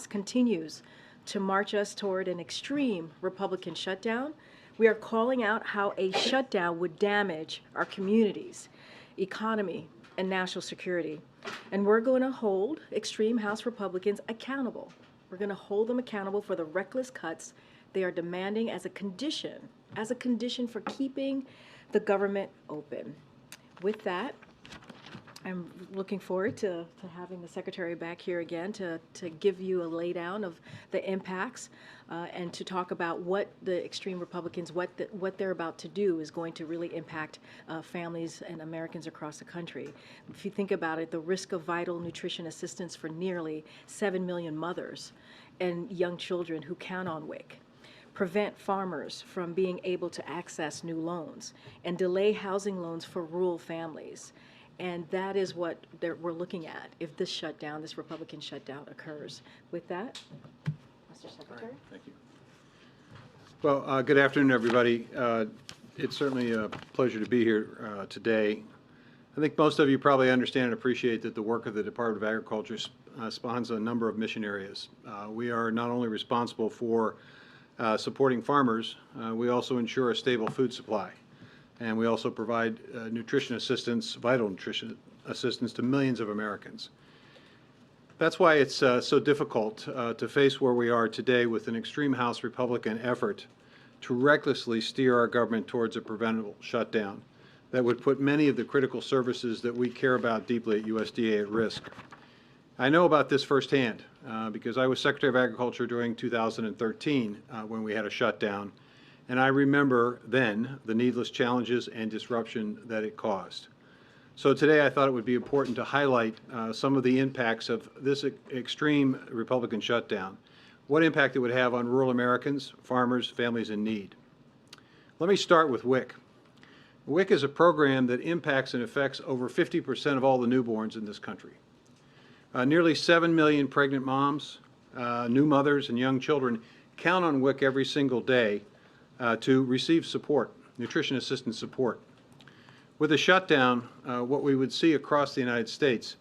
continues to march us toward an extreme Republican shutdown. We are calling out how a shutdown would damage our communities, economy, and national security. And we're going to hold extreme House Republicans accountable. We're going to hold them accountable for the reckless cuts they are demanding as a condition for keeping the government open. With that, I'm looking forward to having the Secretary back here again to give you a laydown of the impacts and to talk about what the extreme Republicans, what they're about to do is going to really impact families and Americans across the country. If you think about it, the risk of vital nutrition assistance for nearly 7 million mothers and young children who count on WIC, prevent farmers from being able to access new loans, and delay housing loans for rural families. And that is what we're looking at if this shutdown, this Republican shutdown occurs. With that, Mr. Secretary. Right, thank you. Well, good afternoon, everybody. It's certainly a pleasure to be here today. I think most of you probably understand and appreciate that the work of the Department of Agriculture spawns a number of mission areas. We are not only responsible for supporting farmers, we also ensure a stable food supply. And we also provide nutrition assistance, vital nutrition assistance to millions of Americans. That's why it's so difficult to face where we are today with an extreme House Republican effort to recklessly steer our government towards a preventable shutdown that would put many of the critical services that we care about deeply at USDA at risk. I know about this firsthand because I was Secretary of Agriculture during 2013 when we had a shutdown. And I remember then the needless challenges and disruption that it caused. So today I thought it would be important to highlight some of the impacts of this extreme Republican shutdown, what impact it would have on rural Americans, farmers, families in need. Let me start with WIC. WIC is a program that impacts and affects over 50% of all the newborns in this country. Nearly 7 million pregnant moms, new mothers, and young children count on WIC every single day to receive support, nutrition assistance support. With a shutdown, what we would see across the United States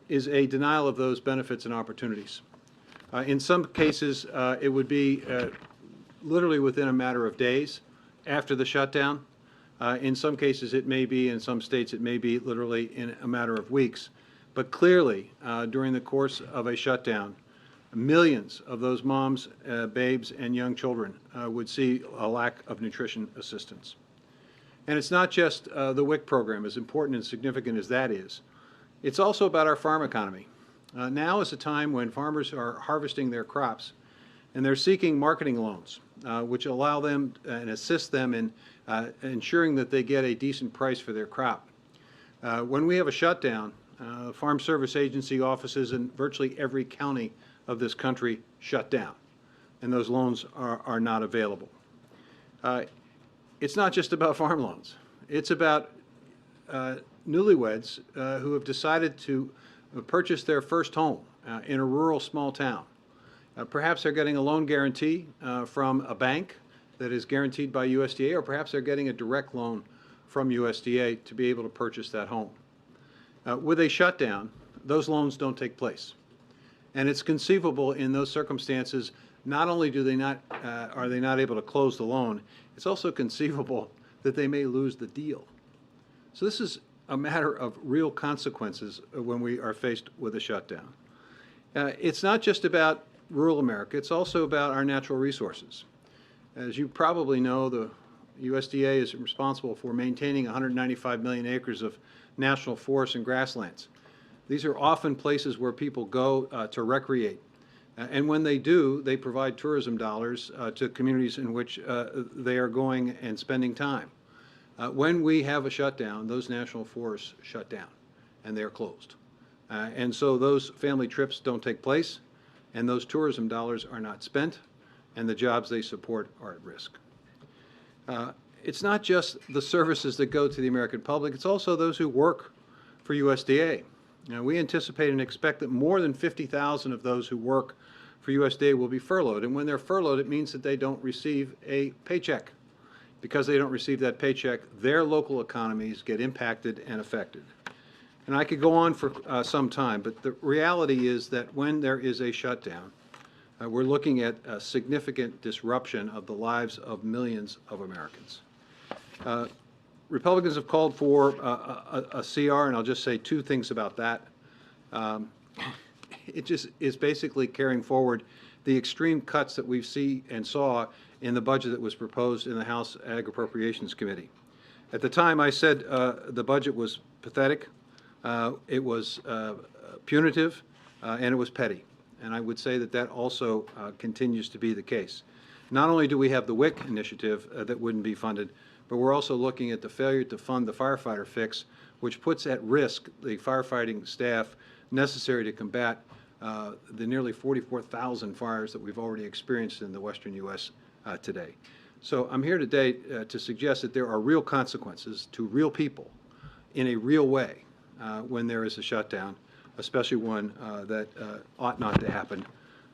is a denial of those benefits and opportunities. In some cases, it would be literally within a matter of days after the shutdown. In some cases, it may be, in some states, it may be literally in a matter of weeks. But clearly, during the course of a shutdown, millions of those moms, babes, and young children would see a lack of nutrition assistance. And it's not just the WIC program, as important and significant as that is. It's also about our farm economy. Now is a time when farmers are harvesting their crops, and they're seeking marketing loans, which allow them and assist them in ensuring that they get a decent price for their crop. When we have a shutdown, Farm Service Agency offices in virtually every county of this country shut down, and those loans are not available. It's not just about farm loans. It's about newlyweds who have decided to purchase their first home in a rural small town. Perhaps they're getting a loan guarantee from a bank that is guaranteed by USDA, or perhaps they're getting a direct loan from USDA to be able to purchase that home. With a shutdown, those loans don't take place. And it's conceivable in those circumstances, not only are they not able to close the loan, it's also conceivable that they may lose the deal. So this is a matter of real consequences when we are faced with a shutdown. It's not just about rural America, it's also about our natural resources. As you probably know, the USDA is responsible for maintaining 195 million acres of national forests and grasslands. These are often places where people go to recreate. And when they do, they provide tourism dollars to communities in which they are going and spending time. When we have a shutdown, those national forests shut down and they're closed. And so those family trips don't take place, and those tourism dollars are not spent, and the jobs they support are at risk. It's not just the services that go to the American public, it's also those who work for USDA. Now, we anticipate and expect that more than 50,000 of those who work for USDA will be furloughed. And when they're furloughed, it means that they don't receive a paycheck. Because they don't receive that paycheck, their local economies get impacted and affected. And I could go on for some time, but the reality is that when there is a shutdown, we're looking at a significant disruption of the lives of millions of Americans. Republicans have called for a CR, and I'll just say two things about that. It just is basically carrying forward the extreme cuts that we see and saw in the budget that was proposed in the House Ag Appropriations Committee. At the time, I said the budget was pathetic, it was punitive, and it was petty. And I would say that that also continues to be the case. Not only do we have the WIC initiative that wouldn't be funded, but we're also looking at the failure to fund the firefighter fix, which puts at risk the firefighting staff necessary to combat the nearly 44,000 fires that we've already experienced in the western U.S. Today. So I'm here today to suggest that there are real consequences to real people in a real way when there is a shutdown, especially one that ought not to happen.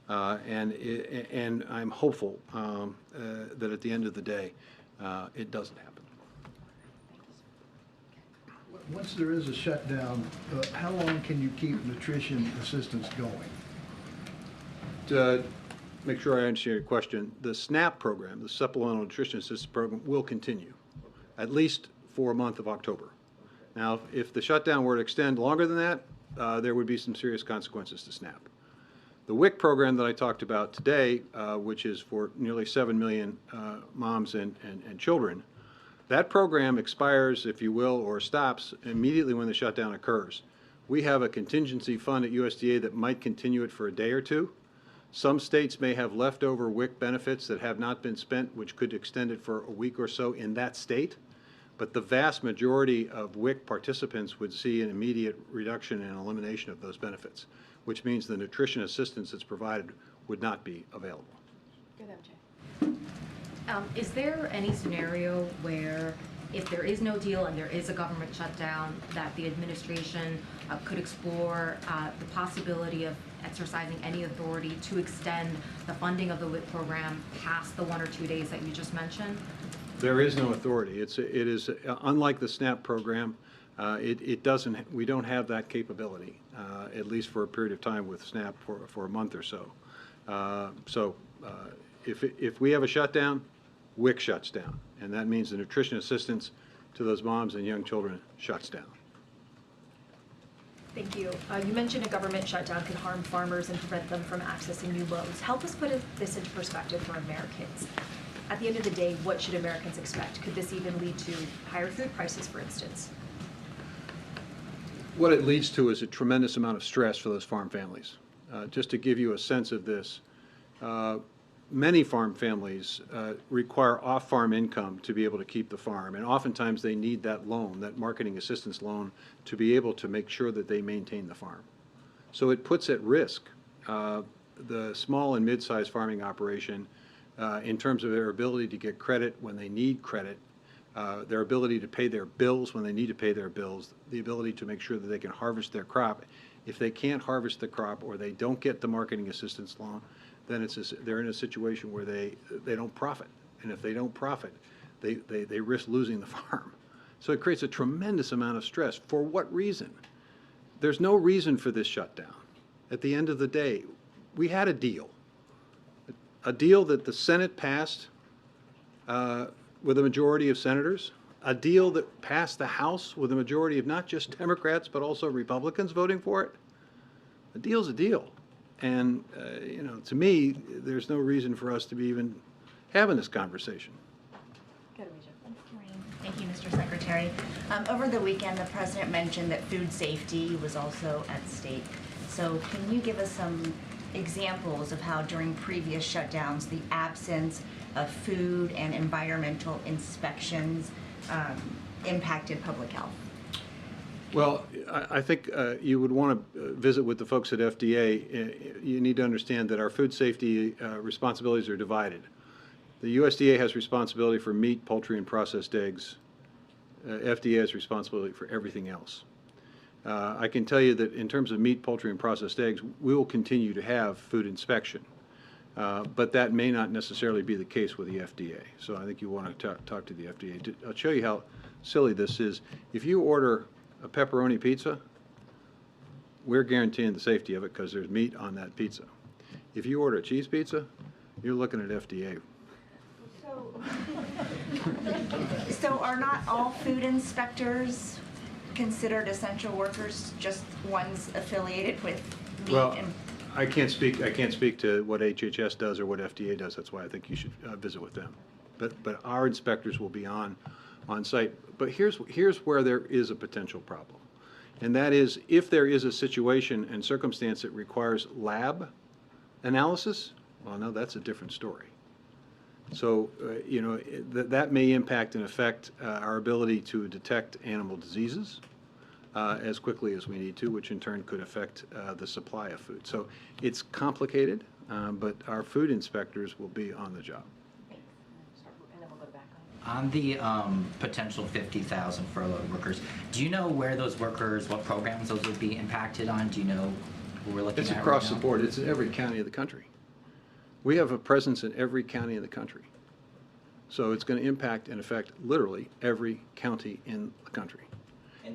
And I'm hopeful that at the end of the day, it doesn't happen. Once there is a shutdown, how long can you keep nutrition assistance going? To make sure I understand your question, the SNAP program, the Supplemental Nutrition Assistance Program, will continue, at least for a month of October. Now, if the shutdown were to extend longer than that, there would be some serious consequences to SNAP. The WIC program that I talked about today, which is for nearly 7 million moms and children, that program expires, if you will, or stops immediately when the shutdown occurs. We have a contingency fund at USDA that might continue it for a day or two. Some states may have leftover WIC benefits that have not been spent, which could extend it for a week or so in that state. But the vast majority of WIC participants would see an immediate reduction and elimination of those benefits, which means the nutrition assistance that's provided would not be available. Go ahead, MJ. Is there any scenario where, if there is no deal and there is a government shutdown, that the administration could explore the possibility of exercising any authority to extend the funding of the WIC program past the 1 or 2 days that you just mentioned? There is no authority. It is unlike the SNAP program. We don't have that capability, at least for a period of time with SNAP for a month or so. If we have a shutdown, WIC shuts down, and that means the nutrition assistance to those moms and young children shuts down. Thank you. You mentioned a government shutdown could harm farmers and prevent them from accessing new loans. Help us put this into perspective for Americans. At the end of the day, what should Americans expect? Could this even lead to higher food prices, for instance? What it leads to is a tremendous amount of stress for those farm families. Just to give you a sense of this, many farm families require off-farm income to be able to keep the farm, and oftentimes they need that loan, that marketing assistance loan, to be able to make sure that they maintain the farm. So it puts at risk the small and mid-sized farming operation in terms of their ability to get credit when they need credit, their ability to pay their bills when they need to pay their bills, the ability to make sure that they can harvest their crop. If they can't harvest the crop or they don't get the marketing assistance loan, then they're in a situation where they don't profit. And if they don't profit, they risk losing the farm. So it creates a tremendous amount of stress. For what reason? There's no reason for this shutdown. At the end of the day, we had a deal that the Senate passed with a majority of senators, a deal that passed the House with a majority of not just Democrats but also Republicans voting for it. A deal's a deal. And, to me, there's no reason for us to be even having this conversation. Thank you, Mr. Secretary. Over the weekend, the President mentioned that food safety was also at stake. So can you give us some examples of how during previous shutdowns the absence of food and environmental inspections impacted public health? Well, I think you would want to visit with the folks at FDA. You need to understand that our food safety responsibilities are divided. The USDA has responsibility for meat, poultry, and processed eggs. FDA has responsibility for everything else. I can tell you that in terms of meat, poultry, and processed eggs, we will continue to have food inspection. But that may not necessarily be the case with the FDA. So I think you want to talk to the FDA. I'll show you how silly this is. If you order a pepperoni pizza, we're guaranteeing the safety of it because there's meat on that pizza. If you order a cheese pizza, you're looking at FDA. So are not all food inspectors considered essential workers, just ones affiliated with meat Well, and? I can't speak to what HHS does or what FDA does. That's why I think you should visit with them. But our inspectors will be on site. But here's where there is a potential problem. And that is, if there is a situation and circumstance that requires lab analysis, well, no, that's a different story. So, that may impact and affect our ability to detect animal diseases as quickly as we need to, which in turn could affect the supply of food. So it's complicated, but our food inspectors will be on the job. On the potential 50,000 furloughed workers, do you know where those workers, what programs those would be impacted on? Do you know who we're looking It's at right across the now? board. It's in every county of the country. We have a presence in every county of the country. So it's going to impact and affect literally every county in the country.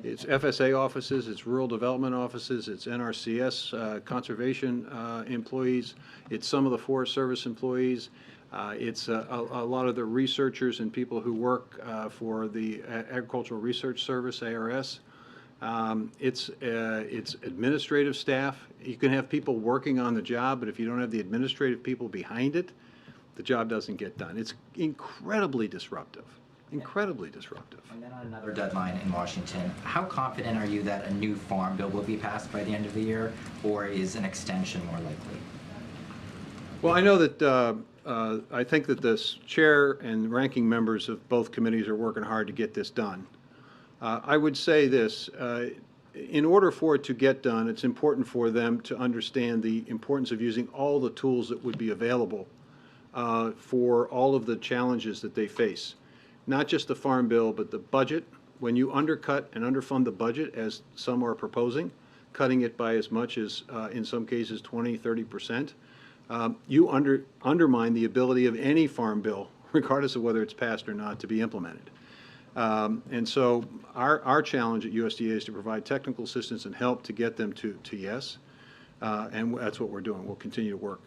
It's FSA offices, it's rural development offices, it's NRCS conservation employees, it's some of the Forest Service employees, it's a lot of the researchers and people who work for the Agricultural Research Service, ARS. It's administrative staff. You can have people working on the job, but if you don't have the administrative people behind it, the job doesn't get done. It's incredibly disruptive. Incredibly disruptive. And then on another deadline in Washington, how confident are you that a new farm bill will be passed by the end of the year, or is an extension more likely? Well, I know that I think that the chair and ranking members of both committees are working hard to get this done. I would say this, in order for it to get done, it's important for them to understand the importance of using all the tools that would be available for all of the challenges that they face. Not just the farm bill, but the budget. When you undercut and underfund the budget, as some are proposing, cutting it by as much as, in some cases, 20, 30%, you undermine the ability of any farm bill, regardless of whether it's passed or not, to be implemented. And so our challenge at USDA is to provide technical assistance and help to get them to yes. And that's what we're doing. We'll continue to work.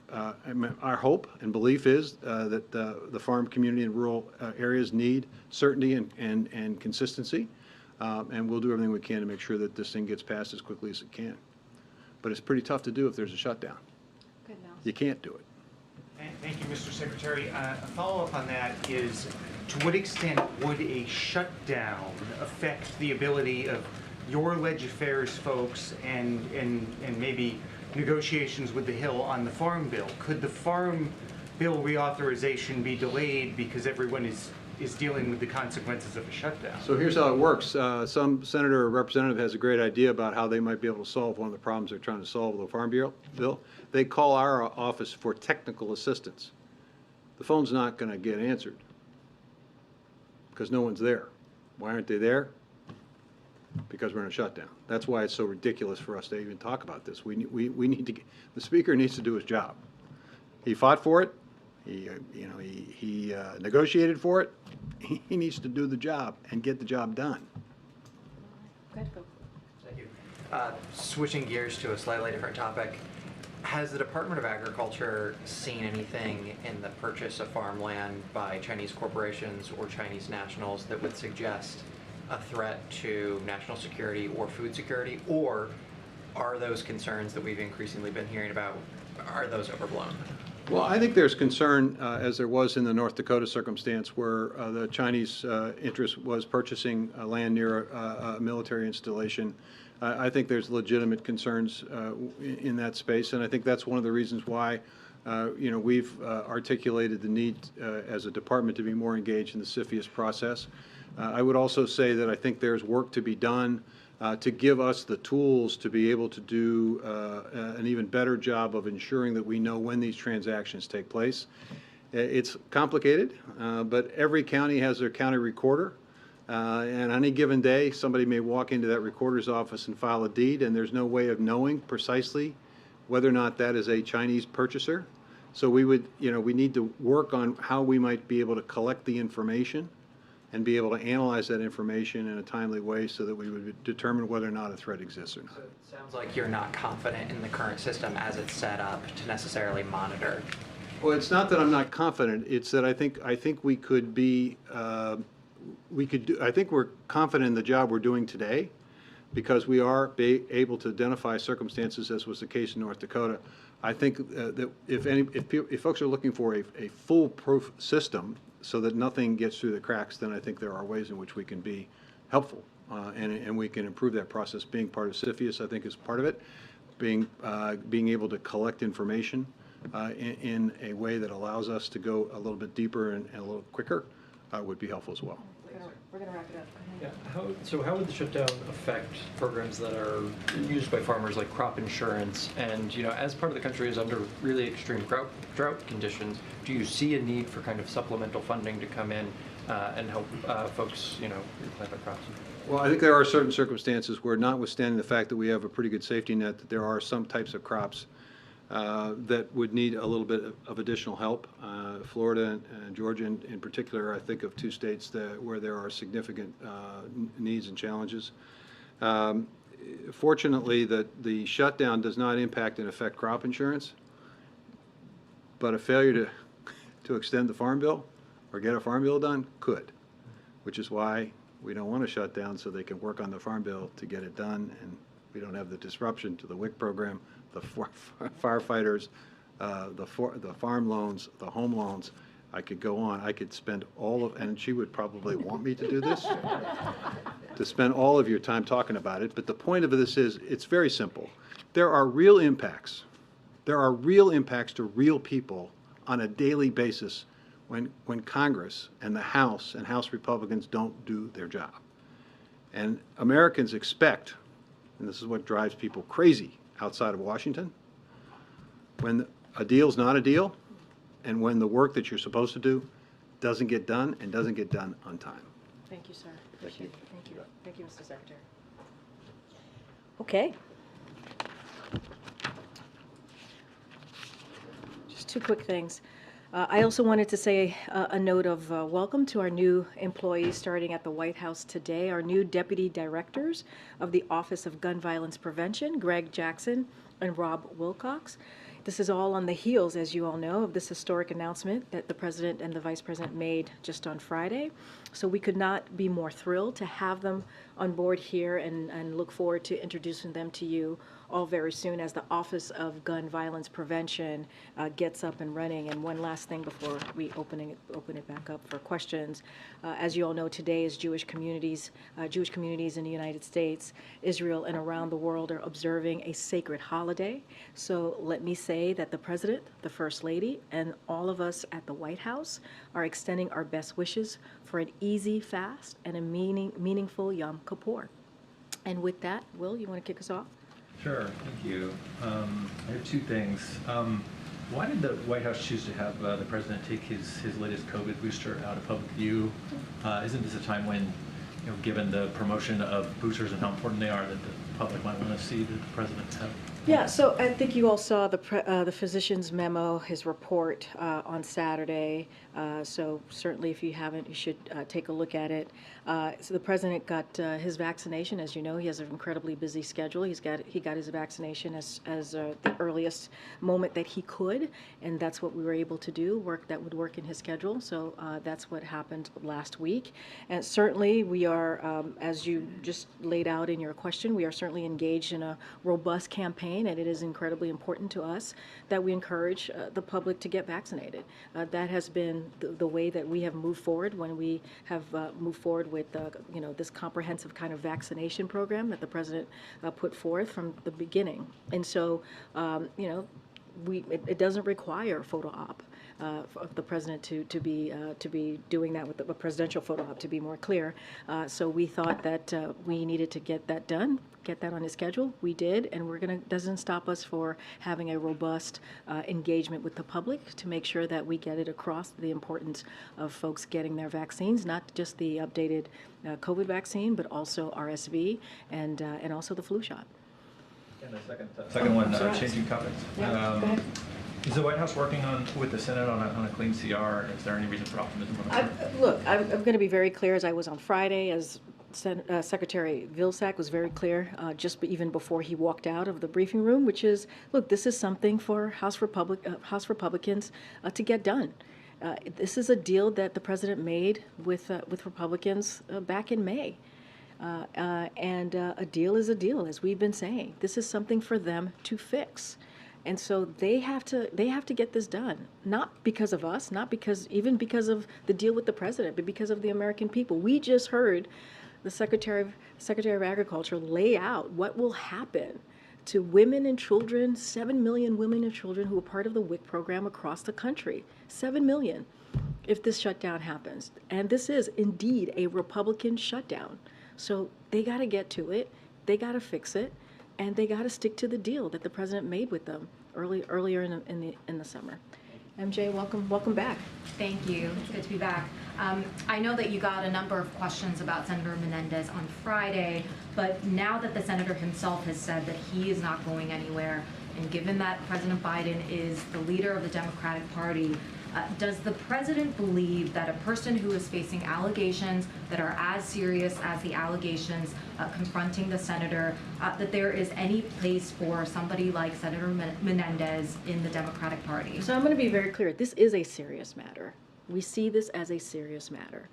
Our hope and belief is that the farm community and rural areas need certainty and consistency. And we'll do everything we can to make sure that this thing gets passed as quickly as it can. But it's pretty tough to do if there's a shutdown. Good analysis. You can't do it. Thank you, Mr. Secretary. A follow-up on that is, to what extent would a shutdown affect the ability of your leg affairs folks and maybe negotiations with the Hill on the Farm Bill? Could the Farm Bill reauthorization be delayed because everyone is dealing with the consequences of a shutdown? So here's how it works. Some senator or representative has a great idea about how they might be able to solve one of the problems they're trying to solve with the Farm Bill. They call our office for technical assistance. The phone's not going to get answered because no one's there. Why aren't they there? Because we're in a shutdown. That's why it's so ridiculous for us to even talk about this. We need to get, the speaker needs to do his job. He fought for it. He negotiated for it. He needs to do the job and get the job done. Go ahead, go. Thank you. Switching gears to a slightly different topic, has the Department of Agriculture seen anything in the purchase of farmland by Chinese corporations or Chinese nationals that would suggest a threat to national security or food security, or are those concerns that we've increasingly been hearing about, are those overblown? Well, I think there's concern, as there was in the North Dakota circumstance, where the Chinese interest was purchasing land near a military installation. I think there's legitimate concerns in that space, and I think that's one of the reasons why we've articulated the need as a department to be more engaged in the CFIUS process. I would also say that I think there's work to be done to give us the tools to be able to do an even better job of ensuring that we know when these transactions take place. It's complicated, but every county has their county recorder. And on any given day, somebody may walk into that recorder's office and file a deed, and there's no way of knowing precisely whether or not that is a Chinese purchaser. So we would, we need to work on how we might be able to collect the information and be able to analyze that information in a timely way so that we would determine whether or not a threat exists or not. So it sounds like you're not confident in the current system as it's set up to necessarily monitor. Well, it's not that I'm not confident, it's that I think we could be, I think we're confident in the job we're doing today, because we are able to identify circumstances, as was the case in North Dakota. I think that if folks are looking for a foolproof system so that nothing gets through the cracks, then I think there are ways in which we can be helpful, and we can improve that process. Being part of CFIUS, I think, is part of it. Being able to collect information in a way that allows us to go a little bit deeper and a little quicker would be helpful as well. We're going to wrap it up. Yeah, how would the shutdown affect programs that are used by farmers like crop insurance? And, as part of the country is under really extreme drought conditions, do you see a need for kind of supplemental funding to come in and help folks, replant their crops? Well, I think there are certain circumstances where, notwithstanding the fact that we have a pretty good safety net, that there are some types of crops that would need a little bit of additional help. Florida and Georgia in particular, I think of two states where there are significant needs and challenges. Fortunately, the shutdown does not impact and affect crop insurance, but a failure to extend the farm bill or get a farm bill done could, which is why we don't want to shut down, so they can work on the farm bill to get it done, and we don't have the disruption to the WIC program, the firefighters, the farm loans, the home loans. I could go on. I could spend and she would probably want me to do this, to spend all of your time talking about it. But the point of this is, it's very simple. There are real impacts. There are real impacts to real people on a daily basis when Congress and the House and House Republicans don't do their job. And Americans expect, and this is what drives people crazy outside of Washington, when a deal's not a deal, and when the work that you're supposed to do doesn't get done and doesn't get done on time. Thank you, sir. Appreciate it. Thank you. Thank you, Mr. Secretary. Okay. Just two quick things. I also wanted to say a note of welcome to our new employees starting at the White House today, our new deputy directors of the Office of Gun Violence Prevention, Greg Jackson and Rob Wilcox. This is all on the heels, as you all know, of this historic announcement that the President and the Vice President made just on Friday. So we could not be more thrilled to have them on board here, and look forward to introducing them to you all very soon as the Office of Gun Violence Prevention gets up and running. And one last thing before we open it back up for questions. As you all know, today is Jewish communities in the United States, Israel, and around the world are observing a sacred holiday. So let me say that the President, the First Lady, and all of us at the White House are extending our best wishes for an easy fast and a meaningful Yom Kippur. And with that, Will, you want to kick us off? Sure, thank you. I have two things. Why did the White House choose to have the President take his latest COVID booster out of public view? Isn't this a time when, given the promotion of boosters and how important they are, that the public might want to see the President have? Yeah, so I think you all saw the physician's memo, his report on Saturday. So certainly, if you haven't, you should take a look at it. So the president got his vaccination. As you know, he has an incredibly busy schedule. He got his vaccination as the earliest moment that he could, and that's what we were able to do. That would work in his schedule. So that's what happened last week. And certainly, we are, as you just laid out in your question, we are certainly engaged in a robust campaign, and it is incredibly important to us that we encourage the public to get vaccinated. That has been the way that we have moved forward when we have moved forward with this comprehensive kind of vaccination program that the President put forth from the beginning. And so, it doesn't require photo op of the President to be doing that with a presidential photo op, to be more clear. So we thought that we needed to get that done, get that on his schedule. We did, and doesn't stop us for having a robust engagement with the public to make sure that we get it across the importance of folks getting their vaccines, not just the updated COVID vaccine, but also RSV and also the flu shot. And the second one, changing topics. Yeah, go ahead. Is the White House working with the Senate on a clean CR? Is there any reason for optimism on that? Look, I'm going to be very clear, as I was on Friday, as Secretary Vilsack was very clear, even before he walked out of the briefing room, which is, look, this is something for House Republicans to get done. This is a deal that the president made with Republicans back in May. And a deal is a deal, as we've been saying. This is something for them to fix. And so they have to get this done, not because of us, not even because of the deal with the president, but because of the American people. We just heard the Secretary of Agriculture lay out what will happen to women and children, 7 million women and children who are part of the WIC program across the country, 7 million, if this shutdown happens. And this is indeed a Republican shutdown. So they got to get to it, they got to fix it, and they got to stick to the deal that the president made with them earlier in the summer. MJ, welcome back. Thank you. It's good to be back. I know that you got a number of questions about Senator Menendez on Friday, but now that the senator himself has said that he is not going anywhere, and given that President Biden is the leader of the Democratic Party, does the president believe that a person who is facing allegations that are as serious as the allegations confronting the senator, that there is any place for somebody like Senator Menendez in the Democratic Party? So I'm going to be very clear. This is a serious matter. We see this as a serious matter.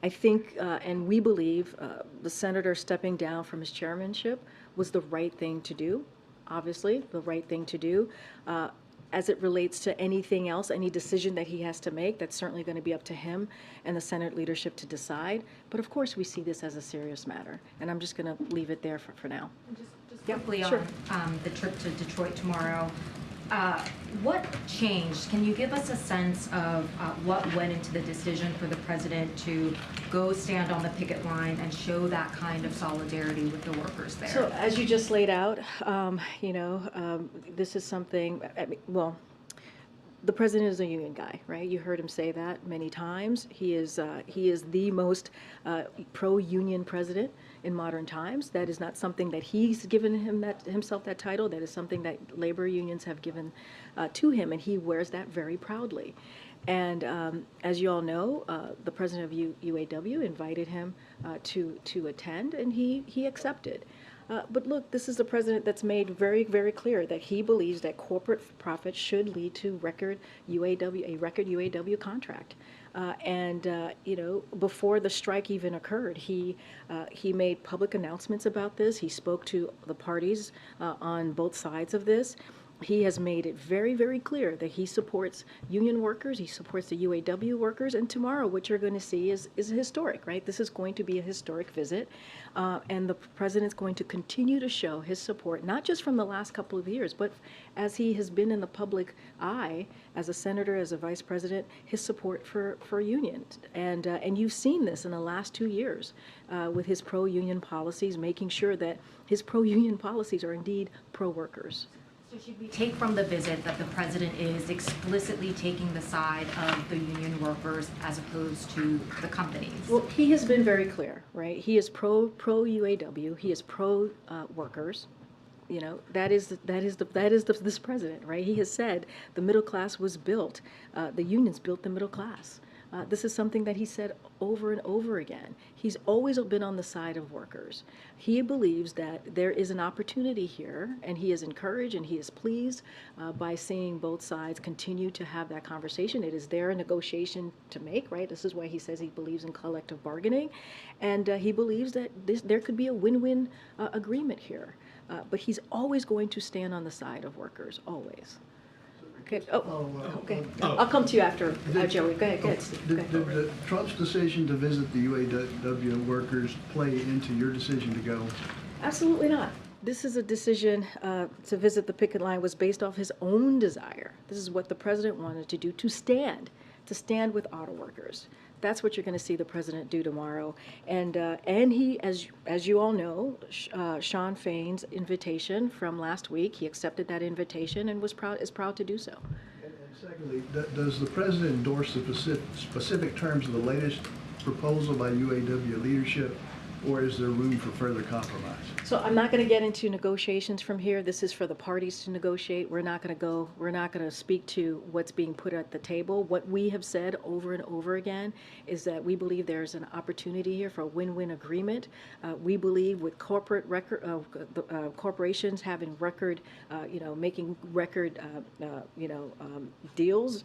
I think, and we believe, the senator stepping down from his chairmanship was the right thing to do, obviously, the right thing to do. As it relates to anything else, any decision that he has to make, that's certainly going to be up to him and the Senate leadership to decide. But of course, we see this as a serious matter, and I'm just going to leave it there for now. Just quickly sure. on the trip to Detroit tomorrow, what changed? Can you give us a sense of what went into the decision for the president to go stand on the picket line and show that kind of solidarity with the workers there? So as you just laid out, this is something, the president is a union guy, right? You heard him say that many times. He is the most pro-union president in modern times. That is not something that he's given himself that title. That is something that labor unions have given to him, and he wears that very proudly. And as you all know, the president of UAW invited him to attend, and he accepted. But look, this is a president that's made very, very clear that he believes that corporate profit should lead to a record UAW contract. Before the strike even occurred, he made public announcements about this. He spoke to the parties on both sides of this. He has made it very, very clear that he supports union workers, he supports the UAW workers, and tomorrow what you're going to see is historic, right? This is going to be a historic visit, and the president's going to continue to show his support, not just from the last couple of years, but as he has been in the public eye, as a senator, as a vice president, his support for unions. And you've seen this in the last 2 years with his pro-union policies, making sure that his pro-union policies are indeed pro-workers. So should we take from the visit that the president is explicitly taking the side of the union workers as opposed to the companies? Well, he has been very clear, right? He is pro UAW. He is pro workers. You know, that is this president, right? He has said the middle class was built. The unions built the middle class. This is something that he said over and over again. He's always been on the side of workers. He believes that there is an opportunity here, and he is encouraged and he is pleased by seeing both sides continue to have that conversation. It is their negotiation to make, right? This is why he says he believes in collective bargaining, and he believes that there could be a win-win agreement here. But he's always going to stand on the side of workers, always. Okay. Okay. I'll come to you after, Joey. Go ahead. Did Trump's decision to visit the UAW workers play into your decision to go? Absolutely not. This is a decision to visit the picket line was based off his own desire. This is what the president wanted to do, to stand with auto workers. That's what you're going to see the president do tomorrow. And he, as you all know, Sean Fain's invitation from last week, he accepted that invitation and is proud to do so. And secondly, does the president endorse the specific terms of the latest proposal by UAW leadership or is there room for further compromise? So I'm not going to get into negotiations from here. This is for the parties to negotiate. We're not going to speak to what's being put at the table. What we have said over and over again is that we believe there's an opportunity here for a win-win agreement. We believe with corporations having record, making record, deals,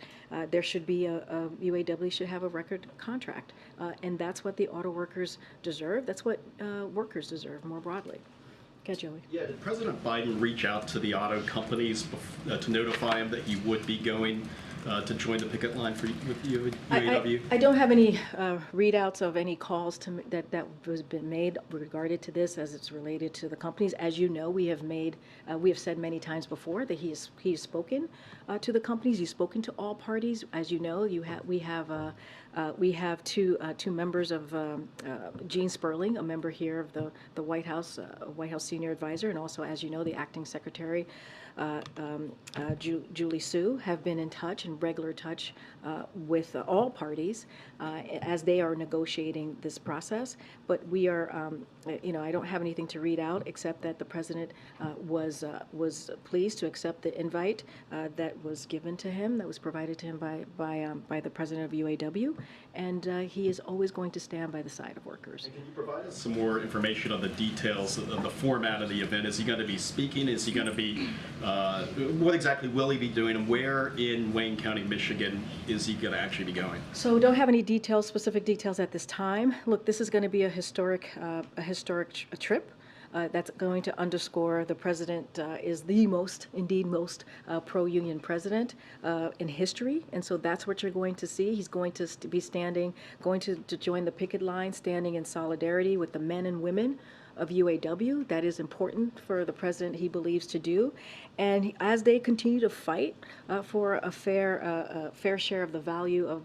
there should be UAW should have a record contract. And that's what the auto workers deserve. That's what workers deserve more broadly. Okay, Joey. Yeah, did President Biden reach out to the auto companies to notify them that he would be going to join the picket line with UAW? I don't have any readouts of any calls that was been made regarded to this as it's related to the companies. As you know, we have said many times before that he has spoken to the companies. He's spoken to all parties. As you know, we have two members of Gene Sperling, a member here of the White House senior advisor, and also, as you know, the acting secretary, Julie Sue, have been in touch, in regular touch with all parties as they are negotiating this process. But we are, I don't have anything to read out except that the president was pleased to accept the invite that was given to him, that was provided to him by the president of UAW, and he is always going to stand by the side of workers. And can you provide us some more information on the details of the format of the event? Is he going to be speaking? Is he going to be, what exactly will he be doing, and where in Wayne County, Michigan, is he going to actually be going? So don't have any specific details at this time. Look, this is going to be a historic trip. That's going to underscore the president is the most pro-union president in history, and so that's what you're going to see. He's going to be going to join the picket line, standing in solidarity with the men and women of UAW. That is important for the president, he believes, to do. And as they continue to fight for a fair share of the value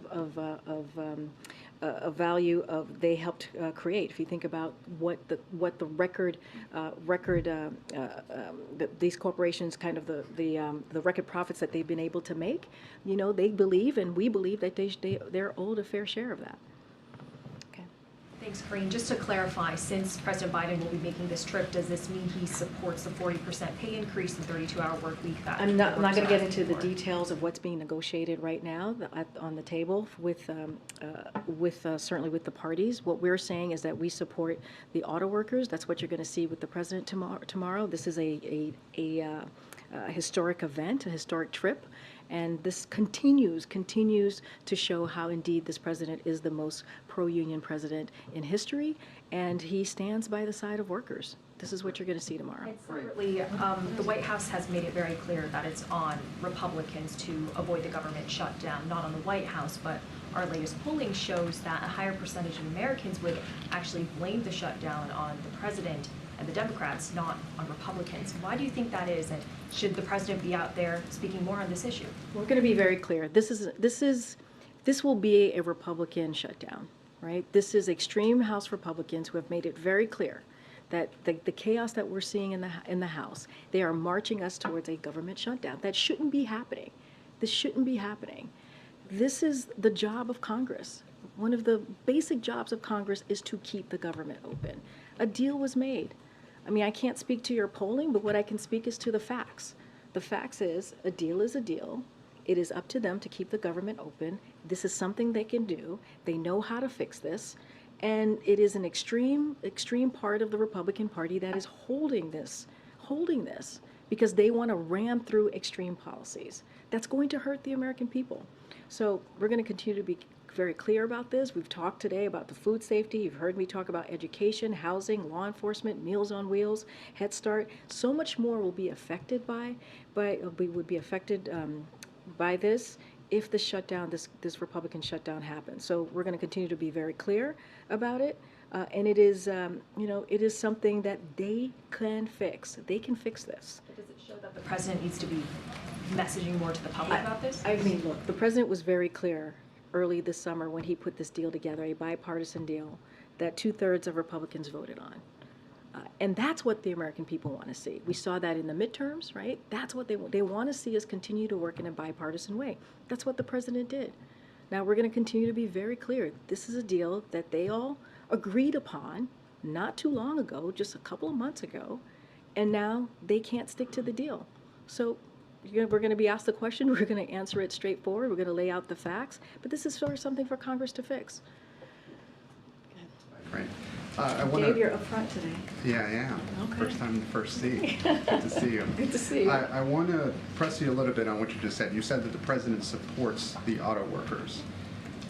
they helped create. If you think about what the record these corporations, kind of the record profits that they've been able to make, they believe, and we believe, that they're owed a fair share of that. Thanks, Karine. Just to clarify, since President Biden will be making this trip, does this mean he supports the 40% pay increase and 32-hour work week? I'm not going to get into the details of what's being negotiated right now on the table with certainly with the parties. What we're saying is that we support the auto workers. That's what you're going to see with the president tomorrow. This is a historic event, a historic trip. And this continues to show how indeed this president is the most pro-union president in history, and he stands by the side of workers. This is what you're going to see tomorrow. And separately, the White House has made it very clear that it's on Republicans to avoid the government shutdown, not on the White House, but our latest polling shows that a higher percentage of Americans would actually blame the shutdown on the president and the Democrats, not on Republicans. Why do you think that is, and should the president be out there speaking more on this issue? We're going to be very clear. This will be a Republican shutdown, right? This is extreme House Republicans who have made it very clear that the chaos that we're seeing in the House, they are marching us towards a government shutdown. That shouldn't be happening. This shouldn't be happening. This is the job of Congress. One of the basic jobs of Congress is to keep the government open. A deal was made. I mean, I can't speak to your polling, but what I can speak is to the facts. The facts is a deal is a deal. It is up to them to keep the government open. This is something they can do. They know how to fix this. And it is an extreme part of the Republican Party that is holding this, because they want to ram through extreme policies. That's going to hurt the American people. So we're going to continue to be very clear about this. We've talked today about the food safety. You've heard me talk about education, housing, law enforcement, Meals on Wheels, Head Start. So much more will be affected by this if the shutdown, this Republican shutdown happens. So we're going to continue to be very clear about it. And it is, it is something that they can fix. They can fix this. But does it show that the president needs to be messaging more to the public about this? I mean, look, the president was very clear early this summer when he put this deal together, a bipartisan deal that 2/3 of Republicans voted on. And that's what the American people want to see. We saw that in the midterms, right? That's what they want to see us continue to work in a bipartisan way. That's what the president did. Now we're going to continue to be very clear. This is a deal that they all agreed upon not too long ago, just a couple of months ago, and now they can't stick to the deal. So we're going to be asked the question, we're going to answer it straightforward, we're going to lay out the facts, but this is sort of something for Congress to fix. Right. I want Dave, to. you're up front today. Yeah, I am. Okay. First time, first seat. Good to see you. Good to see you. I want to press you a little bit on what you just said. You said that the president supports the auto workers.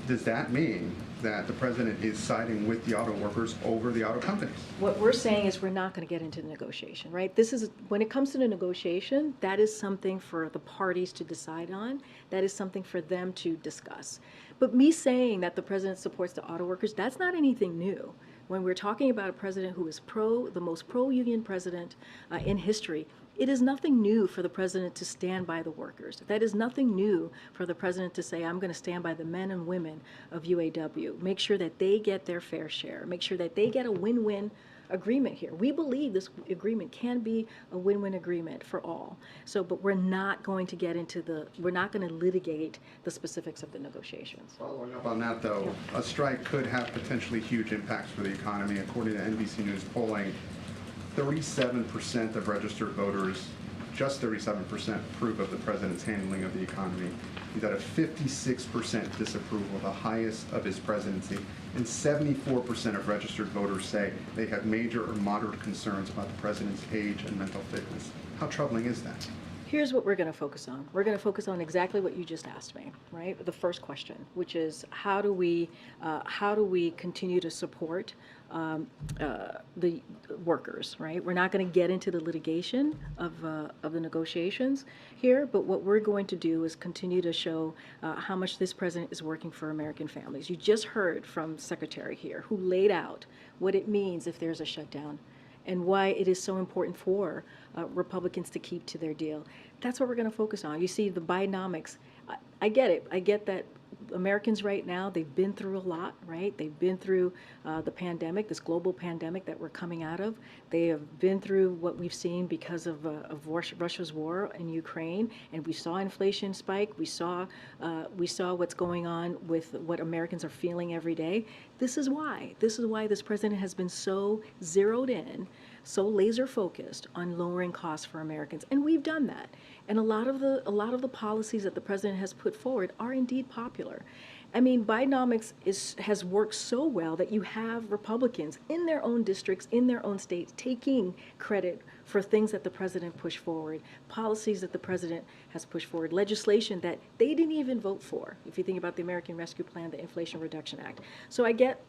Does that mean that the president is siding with the auto workers over the auto companies? What we're saying is we're not going to get into the negotiation, right? This is, when it comes to the negotiation, that is something for the parties to decide on. That is something for them to discuss. But me saying that the president supports the auto workers, that's not anything new. When we're talking about a president who is the most pro-union president in history, it is nothing new for the president to stand by the workers. That is nothing new for the president to say, I'm going to stand by the men and women of UAW, make sure that they get their fair share, make sure that they get a win-win agreement here. We believe this agreement can be a win-win agreement for all. So, but we're not going to get into we're not going to litigate the specifics of the negotiations. Following up on that, though, a strike could have potentially huge impacts for the economy. According to NBC News polling, 37% of registered voters, just 37%, approve of the president's handling of the economy. He's at a 56% disapproval, the highest of his presidency, and 74% of registered voters say they have major or moderate concerns about the president's age and mental fitness. How troubling is that? Here's what we're going to focus on. We're going to focus on exactly what you just asked me, right? The first question, which is how do we continue to support the workers, right? We're not going to get into the litigation of the negotiations here, but what we're going to do is continue to show how much this president is working for American families. You just heard from Secretary here, who laid out what it means if there's a shutdown, and why it is so important for Republicans to keep to their deal. That's what we're going to focus on. You see, the Bidenomics, I get it. I get that Americans right now, they've been through a lot, right? They've been through the pandemic, this global pandemic that we're coming out of. They have been through what we've seen because of Russia's war in Ukraine, and we saw inflation spike. We saw what's going on with what Americans are feeling every day. This is why this president has been so zeroed in, so laser focused on lowering costs for Americans, and we've done that. And a lot of the policies that the president has put forward are indeed popular. I mean, Bidenomics has worked so well that you have Republicans in their own districts, in their own states, taking credit for things that the president pushed forward, policies that the president has pushed forward, legislation that they didn't even vote for. If you think about the American Rescue Plan, the Inflation Reduction Act. So I get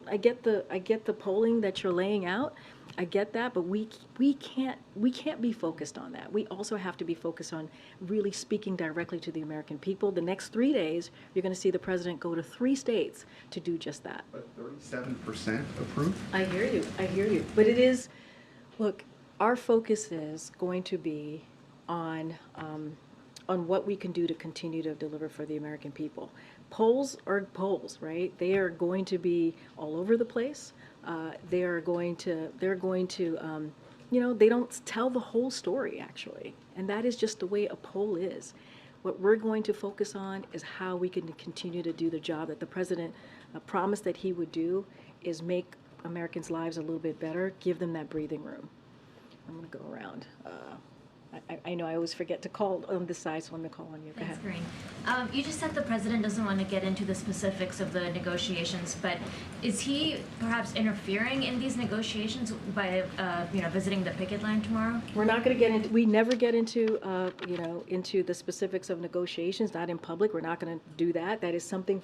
the polling that you're laying out. I get that, but we can't be focused on that. We also have to be focused on really speaking directly to the American people. The next 3 days, you're going to see the president go to 3 states to do just that. But 37% approve? I hear you. But it is, look, our focus is going to be on what we can do to continue to deliver for the American people. Polls are polls, right? They are going to be all over the place. They're going to, they don't tell the whole story, actually. And that is just the way a poll is. What we're going to focus on is how we can continue to do the job that the president promised that he would do, is make Americans' lives a little bit better, give them that breathing room. I'm going to go around. I know I always forget to call on this side, so let me call on you. Go ahead. Thanks, Karine. You just said the president doesn't want to get into the specifics of the negotiations, but is he perhaps interfering in these negotiations by, visiting the picket line tomorrow? We're not going to get into. We never get into, into the specifics of negotiations. Not in public. We're not going to do that. That is something,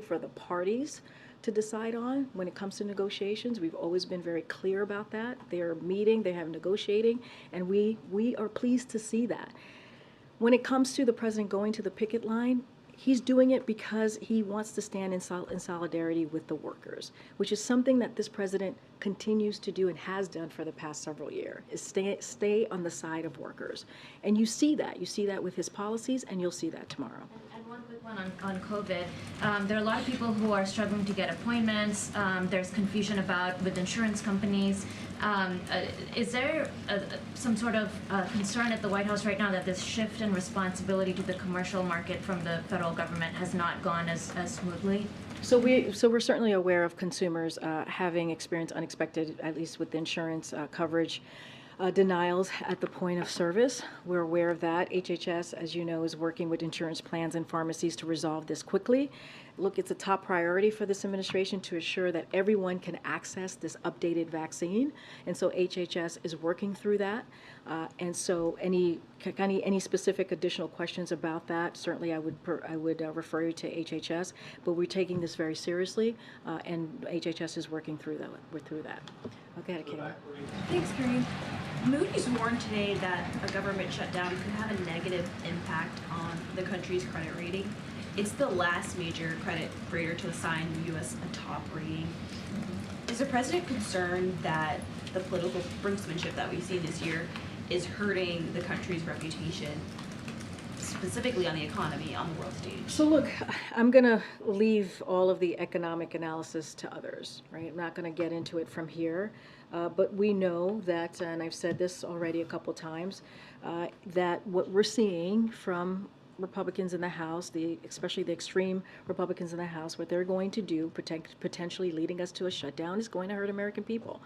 for the parties to decide on when it comes to negotiations. We've always been very clear about that. They're meeting, they have negotiating, and we are pleased to see that. When it comes to the president going to the picket line, he's doing it because he wants to stand in solidarity with the workers, which is something that this president continues to do and has done for the past several years, is stay on the side of workers. And you see that. You see that with his policies, and you'll see that tomorrow. And one quick On COVID, there are a lot of people who are struggling to get appointments. There's confusion with insurance companies. Is there some sort of concern at the White House right now that this shift in responsibility to the commercial market from the federal government has not gone as smoothly? So we're certainly aware of consumers having experienced unexpected, at least with insurance coverage, denials at the point of service. We're aware of that. HHS, as you know, is working with insurance plans and pharmacies to resolve this quickly. Look, it's a top priority for this administration to ensure that everyone can access this updated vaccine, and so HHS is working through that. And so any specific additional questions about that, certainly I would refer you to HHS, but we're taking this very seriously, and HHS is working through that. Okay, Katie. Thanks, Karine. Moody's warned today that a government shutdown could have a negative impact on the country's credit rating. It's the last major credit rater to assign the U.S. a top rating. Is the president concerned that the political brinksmanship that we've seen this year is hurting the country's reputation, specifically on the economy, on the world stage? So look, I'm going to leave all of the economic analysis to others, right? I'm not going to get into it from here. But we know that, and I've said this already a couple times, that what we're seeing from Republicans in the House, especially the extreme Republicans in the House, what they're going to do, potentially leading us to a shutdown, is going to hurt American people.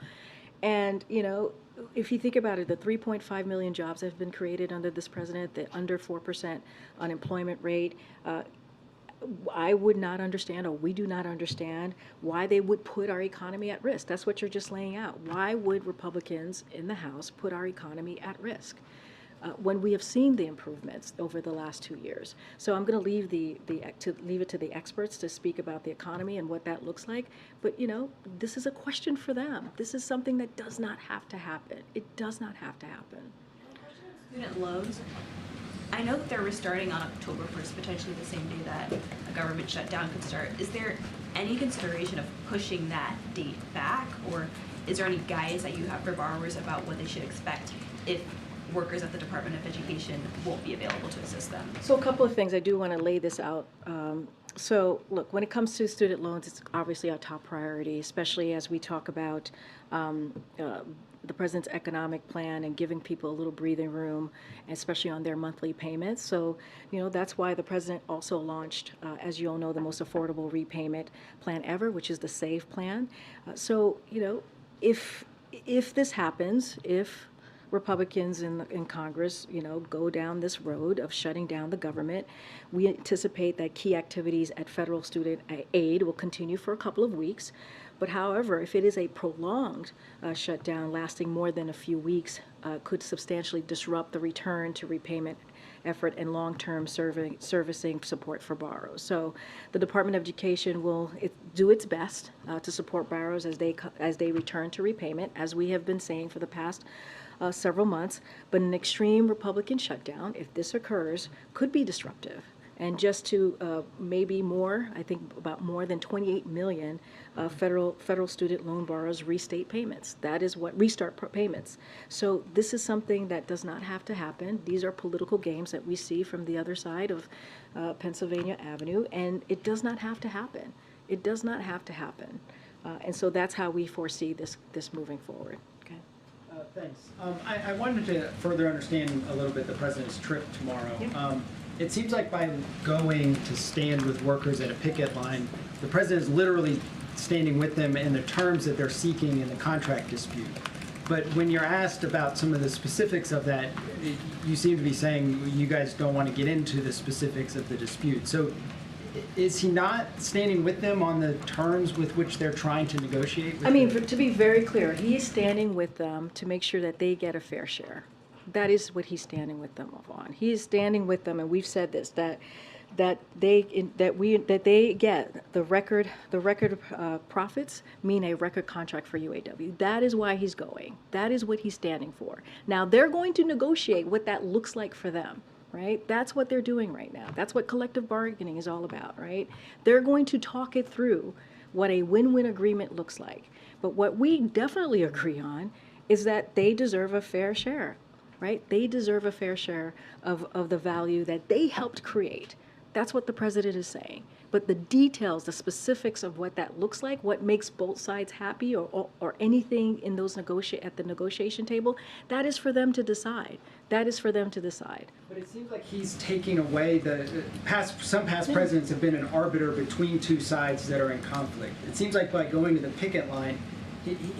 And, you know, if you think about it, the 3.5 million jobs that have been created under this president, the under 4% unemployment rate, I would not understand, or we do not understand, why they would put our economy at risk. That's what you're just laying out. Why would Republicans in the House put our economy at risk when we have seen the improvements over the last 2 years? So I'm going to leave leave it to the experts to speak about the economy and what that looks like. But you know, this is a question for them. This is something that does not have to happen. It does not have to happen. Student loans. I know that they're restarting on October 1st, potentially the same day that a government shutdown could start. Is there any consideration of pushing that date back, or is there any guidance that you have for borrowers about what they should expect if workers at the Department of Education won't be available to assist them? So a couple of things. I do want to lay this out. So look, when it comes to student loans, it's obviously our top priority, especially as we talk about the president's economic plan and giving people a little breathing room, especially on their monthly payments. So, you know, that's why the president also launched, as you all know, the most affordable repayment plan ever, which is the SAVE plan. So, you know, if this happens, if Republicans in Congress, you know, go down this road of shutting down the government, we anticipate that key activities at federal student aid will continue for a couple of weeks. But however, if it is a prolonged shutdown lasting more than a few weeks, could substantially disrupt the return to repayment effort and long-term servicing support for borrowers. So the Department of Education will do its best to support borrowers as they return to repayment, as we have been saying for the past several months. But an extreme Republican shutdown, if this occurs, could be disruptive. And just to maybe more, I think about more than 28 million federal student loan borrowers restate payments. That is what restart payments. So this is something that does not have to happen. These are political games that we see from the other side of Pennsylvania Avenue, and it does not have to happen. It does not have to happen. And so that's how we foresee this moving forward. Okay. Thanks. I wanted to further understand a little bit the president's trip tomorrow. Yeah. It seems like by going to stand with workers at a picket line, the president is literally standing with them in the terms that they're seeking in the contract dispute. But when you're asked about some of the specifics of that, you seem to be saying you guys don't want to get into the specifics of the dispute. So is he not standing with them on the terms with which they're trying to negotiate? I mean, to be very clear, he is standing with them to make sure that they get a fair share. That is what he's standing with them on. He is standing with them, and we've said this, that they get the record profits mean a record contract for UAW. That is why he's going. That is what he's standing for. Now they're going to negotiate what that looks like for them, right? That's what they're doing right now. That's what collective bargaining is all about, right? They're going to talk it through what a win-win agreement looks like. But what we definitely agree on is that they deserve a fair share. Right? They deserve a fair share of the value that they helped create, That's what the president is saying. But the details, the specifics of what that looks like, what makes both sides happy, or anything in those at the negotiation table, that is for them to decide. That is for them to decide. But it seems like he's taking away some past presidents have been an arbiter between two sides that are in conflict. It seems like by going to the picket line,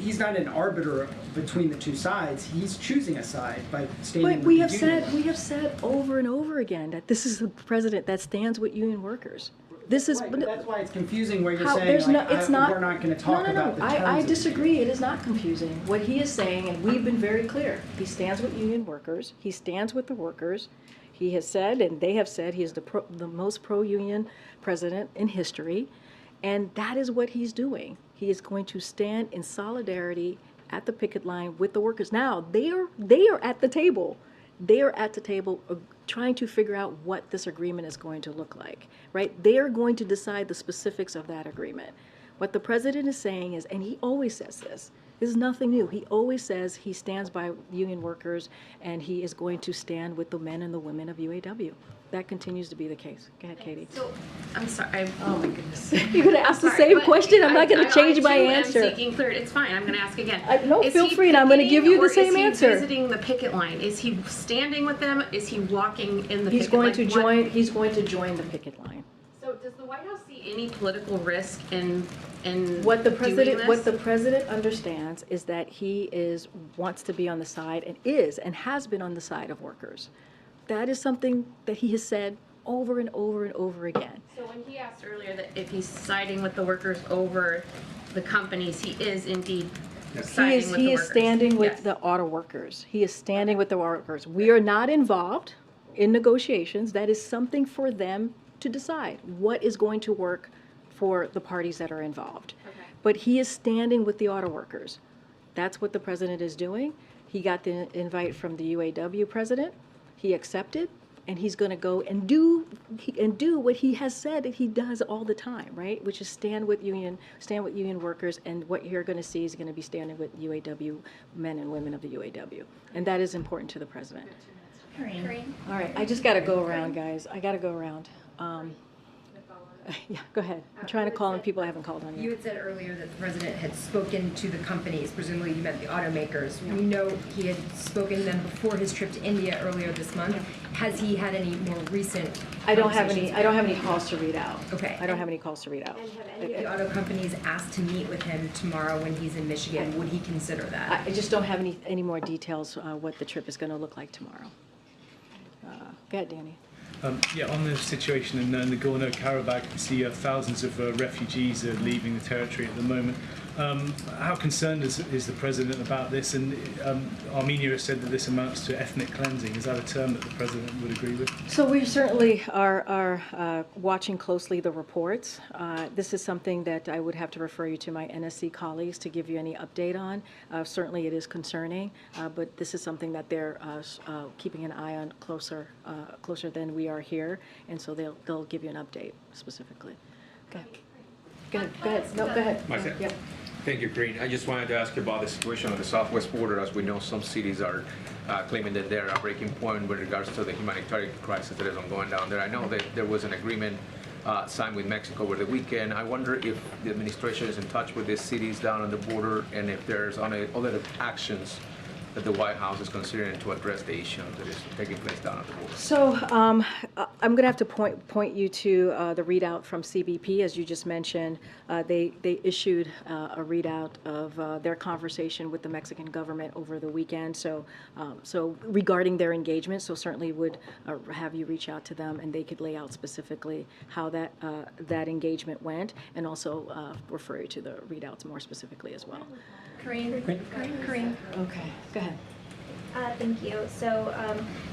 he's not an arbiter between the two sides. He's choosing a side by standing But with we the have union. said over and over again that this is the president that stands with union workers. This is. Right, but that's why it's confusing where you're How, saying, there's like, no, it's not, we're not going to talk about the terms I of it. disagree. It is not confusing. What he is saying, and we've been very clear, he stands with union workers. He stands with the workers. He has said, and they have said, he is the most pro-union president in history. And that is what he's doing. He is going to stand in solidarity at the picket line with the workers. Now, they are at the table. They are at the table trying to figure out what this agreement is going to look like, right? They are going to decide the specifics of that agreement. What the president is saying is, and he always says this is nothing new. He always says he stands by union workers and he is going to stand with the men and the women of UAW. That continues to be the case. Go ahead, Katie. So, I'm sorry. Oh my goodness. You're going to ask the same question. I'm not going to change my answer. I'm seeking clarity. It's fine. I'm going to ask again. No, feel free, and I'm going to give you the same answer. Is he visiting the picket line? Is he standing with them? Is he walking in the He's picket going line? to join. He's going to join the picket line. So, does the White House see any political risk in What the doing president, this? what the president understands is that he wants to be on the side and has been on the side of workers. That is something that he has said over and over and over again. So when he asked earlier that if he's siding with the workers over the companies, he is indeed siding with the workers. He is standing with Yes. the auto workers. He is standing with the auto workers. We are not involved in negotiations. That is something for them to decide what is going to work for the parties that are involved. Okay. But he is standing with the auto workers. That's what the president is doing. He got the invite from the UAW president. He accepted. And he's going to go and do what he has said that he does all the time, right? Which is stand with union workers. And what you're going to see is going to be standing with UAW men and women of the UAW, and that is important to the president. Karine. All right, I just got to go around, guys. I got to go around. Yeah, go ahead. I'm trying to call on people I haven't called on yet. You had said earlier that the president had spoken to the companies, presumably you meant the automakers. We know he had spoken to them before his trip to India earlier this month. Has he had any more recent I don't have conversations? any calls to read out. Okay. I don't have any calls to read out. And have any of the auto companies asked to meet with him tomorrow when he's in Michigan? Would he consider that? I just don't have any more details what the trip is going to look like tomorrow. Go ahead, Danny. Yeah, on the situation in Nagorno-Karabakh, you see thousands of refugees leaving the territory at the moment. How concerned is the president about this? And Armenia has said that this amounts to ethnic cleansing. Is that a term that the president would agree with? So we certainly are watching closely the reports. This is something that I would have to refer you to my NSC colleagues to give you any update on. Certainly it is concerning, but this is something that they're keeping an eye on closer than we are here, and so they'll give you an update specifically. Go ahead. No, go ahead. Myself. Yep. Thank you, Karine. I just wanted to ask you about the situation on the southwest border. As we know, some cities are claiming that they're a breaking point with regards to the humanitarian crisis that is ongoing down there. I know that there was an agreement signed with Mexico over the weekend. I wonder if the administration is in touch with these cities down on the border and if there's other actions that the White House is considering to address the issue that is taking place down at the border. So I'm going to have to point you to the readout from CBP, as you just mentioned. They issued a readout of their conversation with the Mexican government over the weekend. So regarding their engagement, so certainly would have you reach out to them, and they could lay out specifically how that engagement went, and also refer you to the readouts more specifically as well. Karine. Okay, go ahead. Thank you. So,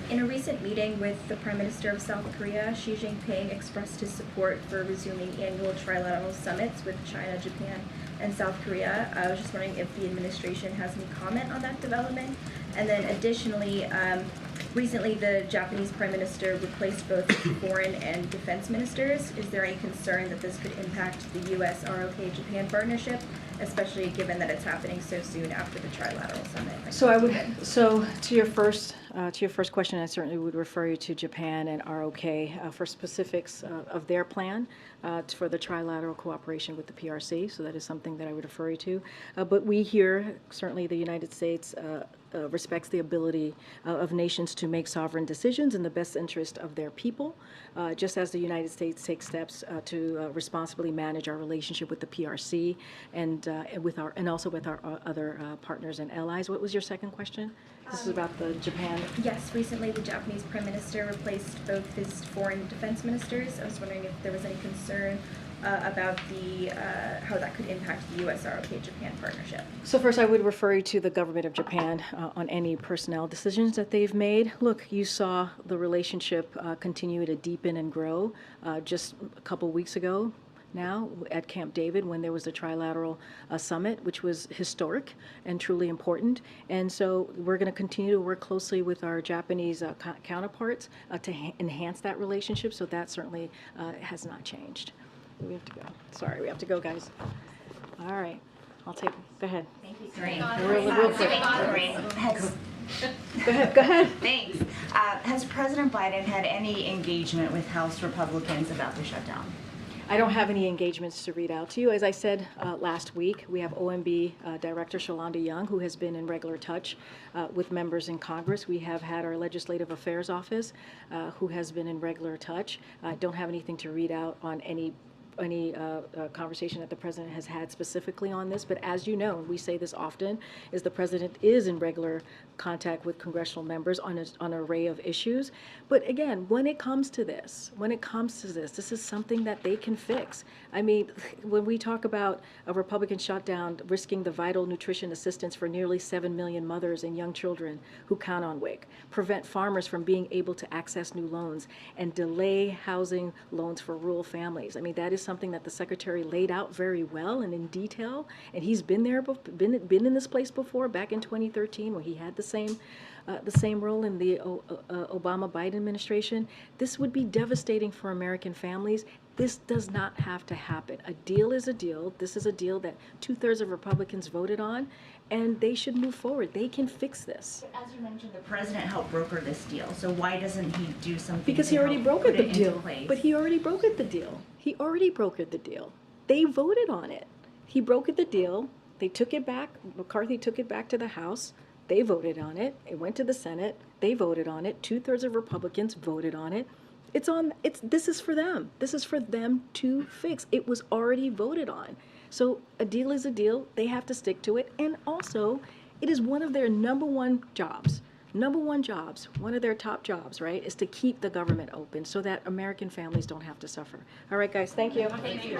in a recent meeting with the Prime Minister of South Korea, Xi Jinping expressed his support for resuming annual trilateral summits with China, Japan, and South Korea. I was just wondering if the administration has any comment on that development. And then additionally, recently the Japanese Prime Minister replaced both foreign and defense ministers. Is there any concern that this could impact the U.S. ROK-Japan partnership, especially given that it's happening so soon after the trilateral summit? So to your first to your first question, I certainly would refer you to Japan and ROK for specifics of their plan for the trilateral cooperation with the PRC. So that is something that I would refer you to. But we here, certainly the United States, respects the ability of nations to make sovereign decisions in the best interest of their people, just as the United States takes steps to responsibly manage our relationship with the PRC and also with our other partners and allies. What was your second question? This is about the Japan. Yes, recently the Japanese Prime Minister replaced both his foreign defense ministers. I was wondering if there was any concern about how that could impact the U.S.-ROK Japan partnership. So first, I would refer you to the government of Japan on any personnel decisions that they've made. Look, you saw the relationship continue to deepen and grow just a couple weeks ago now at Camp David when there was a trilateral summit, which was historic and truly important. And so we're going to continue to work closely with our Japanese counterparts to enhance that relationship. So that certainly has not changed. We have to go. Sorry, we have to go, guys. All right. Go ahead. Thank you, Karine. Real quick. Go ahead. Thanks. Has President Biden had any engagement with House Republicans about the shutdown? I don't have any engagements to read out to you. As I said last week, we have OMB Director Shalonda Young, who has been in regular touch with members in Congress. We have had our Legislative Affairs Office, who has been in regular touch. I don't have anything to read out on any conversation that the president has had specifically on this, but as you know, and we say this often, is the president is in regular contact with congressional members on an array of issues. But again, when it comes to this, this is something that they can fix. I mean, when we talk about a Republican shutdown risking the vital nutrition assistance for nearly 7 million mothers and young children who count on WIC, prevent farmers from being able to access new loans, and delay housing loans for rural families. I mean, that is something that the Secretary laid out very well and in detail, and he's been in this place before, back in 2013 when he had the same role in the Obama-Biden administration. This would be devastating for American families. This does not have to happen. A deal is a deal. This is a deal that 2/3 of Republicans voted on, and they should move forward. They can fix this. But as you mentioned, the president helped broker this deal, so why doesn't he do something Because to he already help brokered put the it deal. into place? But he already brokered the deal. He already brokered the deal. They voted on it. He brokered the deal. They took it back. McCarthy took it back to the House. They voted on it. It went to the Senate. They voted on it. 2/3 of Republicans voted on it. This is for them. This is for them to fix. It was already voted on. So a deal is a deal. They have to stick to it. And also, it is one of their number one jobs, one of their top jobs, right, is to keep the government open so that American families don't have to suffer. All right, guys, thank you. Thank you.